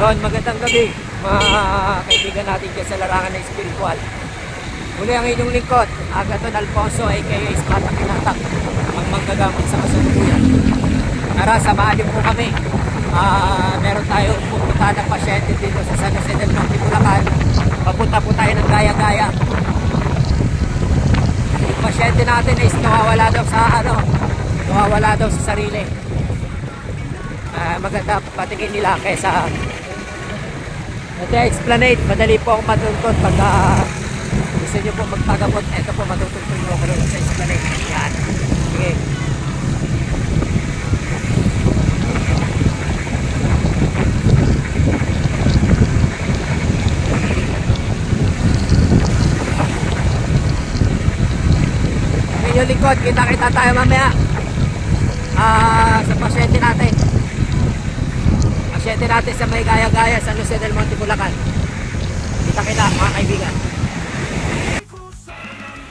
Yon, magandang gabi mga kaibigan natin dyan sa larangan ng spiritual. Muli ang inyong lingkod, Agaton Alfonso aka Espada Pinatak, ang manggagamot sa kasalukuyan. Tara, samahan niyo po kami. Meron tayong pupunta ng pasyente dito sa San Jose del Monte, Bulacan. Papunta po tayo ng Gaya-Gaya. Yung pasyente natin is nawawala daw sa sarili. Maganda patingin nila kaysa Esplanade. Madali po akong matuntun pag gusto nyo po magpagamot. Ito po, matutuntun nyo ako sa Esplanade. Yan. Sige. Yung likod, kita-kita tayo mamaya sa pasyente natin. Pasyente natin sa may Gaya-Gaya, San Jose del Monte, Bulacan. Kita-kita mga kaibigan.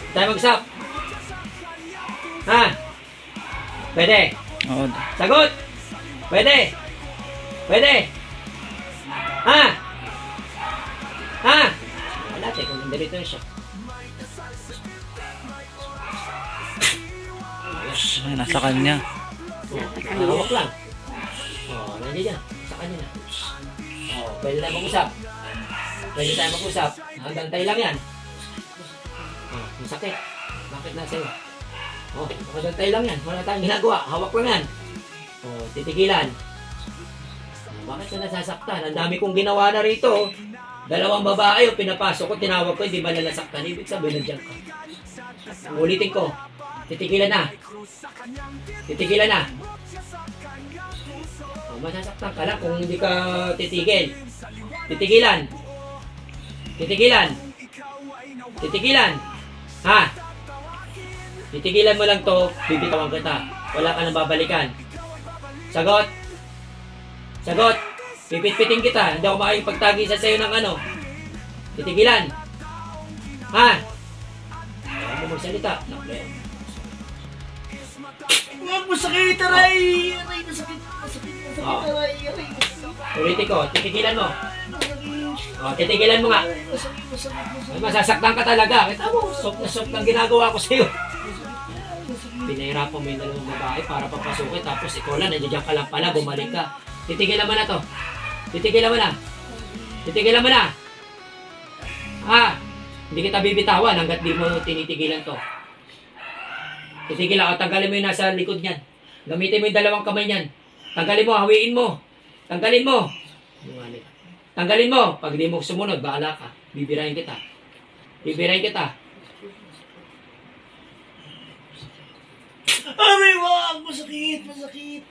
Tayo mag-usap. Ha? Pwede? Oo. Sagot? Pwede? Pwede? Ha? Ha? Wala tayo kung hindi rito siya. Ay, nasa kanya. Hawak lang. Nandiyan dyan. Sa kanya na. Pwede tayo mag-usap. Pwede tayo mag-usap. Hanggang tayo lang yan. Masakit. Bakit na sa'yo? Hanggang tayo lang yan. Wala tayong ginagawa. Hawak lang yan. Titigilan. Bakit ka nasasaktan? Ang dami kong ginawa na rito. Dalawang babae pinapasok ko, tinawag ko, hindi ba nalasaktan? Ibig sabihin nandiyan ka. Ulitin ko. Titigilan na. Titigilan na. Masasaktan ka lang kung hindi ka titigil. Titigilan. Titigilan. Titigilan. Ha? Titigilan mo lang to, bibitawan kita. Wala ka nang babalikan. Sagot. Sagot. Pipit-pitin kita. Hindi ako makikipagtagi sa sayo ng ano. Titigilan. Ha? Ayaw mo magsalita. Huwag masakit, aray! Aray, masakit, aray, aray. Ulitin ko, titigilan mo. Titigilan mo nga. Ay, masasaktan ka talaga. Kita mo, soft na soft ang ginagawa ko sa'yo. Pinahirapan mo yung dalawang babae para papasukin, tapos ikaw lang, nandiyan ka lang pala, bumalik ka. Titigilan mo na to. Titigilan mo na. Titigilan mo na. Hindi kita bibitawan hanggat di mo tinitigilan to. Titigilan ka, tanggalin mo yung nasa likod niyan. Gamitin mo yung dalawang kamay niyan. Tanggalin mo, hawiin mo. Tanggalin mo. Tanggalin mo. Pag di mo sumunod, bahala ka. Bibirahin kita. Bibirahin kita. Aray, wag! Masakit, masakit.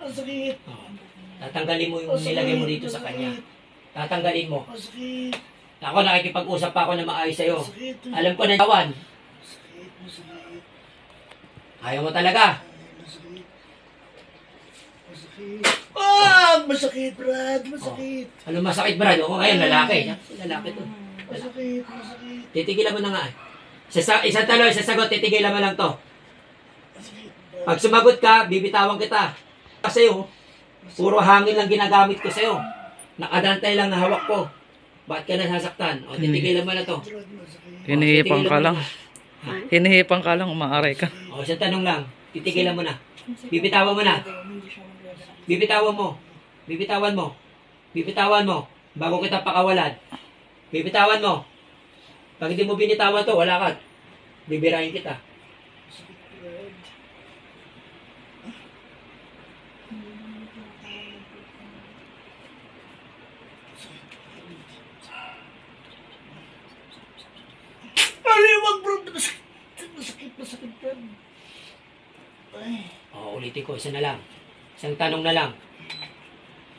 Masakit. Tatanggalin mo yung nilagay mo dito sa kanya. Tatanggalin mo. Masakit. Ako, nakikipag-usap pa ako na maayos sa'yo. Alam ko na tawan. Ayaw mo talaga. Masakit, Brad. Masakit. Ano masakit, Brad? O ngayon, lalaki. Lalaki to. Masakit, masakit. Titigilan mo na nga. Isang talo, isasagot, titigilan mo lang to. Pag sumagot ka, bibitawan kita. Sa'yo, puro hangin lang ginagamit ko sa'yo. Nakadantay lang na hawak ko. Bakit ka nasasaktan? O, titigilan mo na to. Hinihipang ka lang. Hinihipang ka lang, umaaray ka. O, isang tanong lang. Titigilan mo na. Bibitawan mo na. Bibitawan mo. Bibitawan mo. Bibitawan mo. Bago kita pakawalan. Bibitawan mo. Pag hindi mo binitawan to, wala ka. Bibirahin kita. Aray, wag, bro. Masakit, masakit, Brad. O, ulitin ko. Isa na lang. Isang tanong na lang.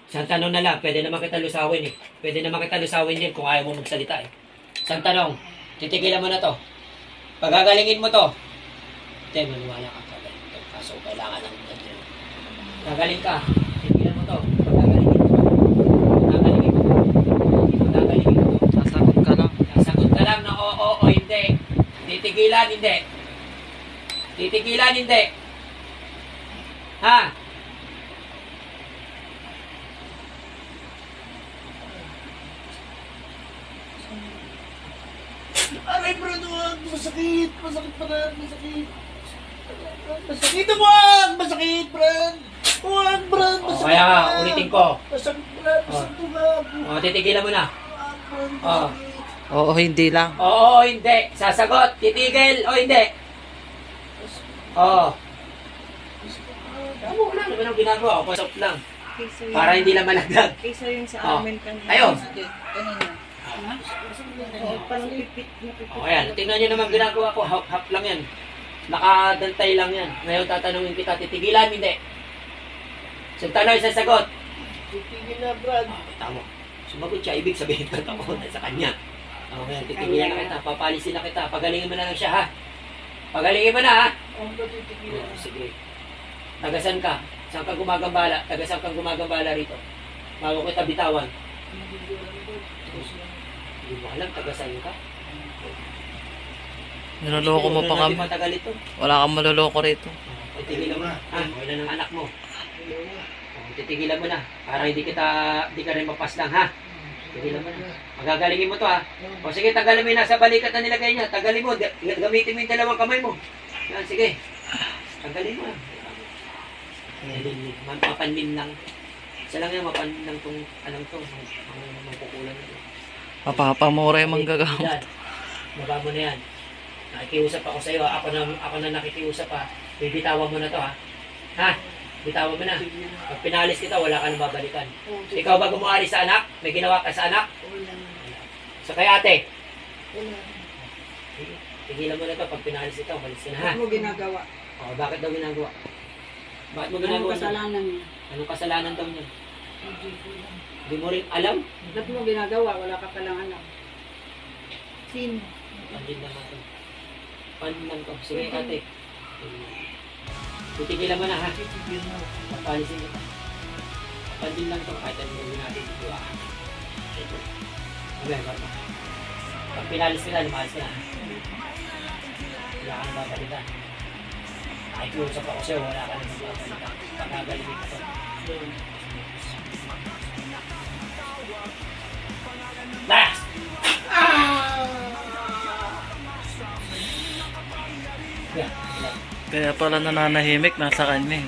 Isang tanong na lang. Pwede naman kita lusawin eh. Pwede naman kita lusawin din kung ayaw mo magsalita eh. Isang tanong. Titigilan mo na to. Pagagalingin mo to. Hindi, maniwala ka. Pagaling to. Kaso kailangan ng ganyan. Gagaling ka. Titigilan mo to. Pagagalingin mo to. Pagagalingin mo to. Pagagalingin mo to. Sasagot ka lang. Sasagot ka lang na oo o hindi. Titigilan, hindi. Titigilan, hindi. Ha? Masakit! Masakit pa na! Masakit! Masakit! Huwag! Masakit, Brad! Huwag, Brad! O, Masakit kaya nga, na! ulitin ko. Masakit, Brad! Masakit na! O, titigilan mo na. Huwag, Brad! Oh. Masakit! Oo, hindi lang. Oo, hindi. Sasagot. Titigil o hindi. Oo. Tama ko lang. Naman ang ginagawa ko. Soft lang. Kaysa Para hindi lang malaglag. Kaysa yung sa Oh. amin kanina. Ayun. Kanina. Oo, parang pipit na pipit. O, ayan. Tingnan nyo naman ginagawa ko. Hap lang yan. Nakadantay lang yan. Ngayon tatanungin kita. Titigilan, hindi. So, tanong, sasagot. Titigil na, Brad! Tama. Sumagot siya. Ibig sabihin ko takot sa kanya. O, ngayon. Titigilan na kita. Papalisin na kita. Pagalingin mo na lang siya, ha? Pagalingin mo na, ha? Huwag ka titigilan. Oh, sige. Tagasan ka. Saan ka gumagambala? Tagasan kang gumagambala rito. Bago kita bitawan. Hindi mo alam, tagasan ka. Niloloko mo pa Hindi kami. matagal ito. Wala kang maloloko rito. Titigilan mo na. Ha? Ilan ang anak mo? Oh, titigilan mo na. Para hindi ka rin mapas lang, ha? Titigilan mo na. Magagalingin mo to, ha? O sige, tagalin mo yung nasa balikat na nilagay niya. Tagalin mo. Gamitin mo yung dalawang kamay mo. Yan, sige. Tagalin mo. Mapanmin lang. Isa lang yan, mapanmin lang itong, anong to, mangkukulan na. Mapapamura yung manggagamot. Yan. Baba mo na yan. Nakikiusap ako sa iyo. Ako na nakikiusap, ha. Bibitawan mo na to, ha. Ha? Bitawan mo na. Pag pinalis kita, wala ka nang babalikan. Ikaw ba gumuari sa anak? May ginawa ka sa anak? Sa kay ate? Tigilan mo na to. Pag pinalis ito, malis ka na, ha. Ano mo ginagawa? O, bakit daw ginagawa? Bakit mo Anong ginagawa? kasalanan niya? Anong kasalanan daw niya? Hindi mo rin alam? Ba't mo ginagawa? Wala ka palang alam. Sino? Pandin lang ako. Pandin lang to. Sige, ate. Titigilan mo na, ha? Titigil na. Papalisin kita. Pandin lang to. Kahit ano gawin natin dito, ha? Okay, bata. Pag pinalis ka na, lumalis ka na. Wala ka nang babalikan. Nakikiusap ako sa'yo, wala ka nang babalikan. Pagkagaling ka to. Last! Yeah, Kaya pala nananahimik, nasa kanya eh.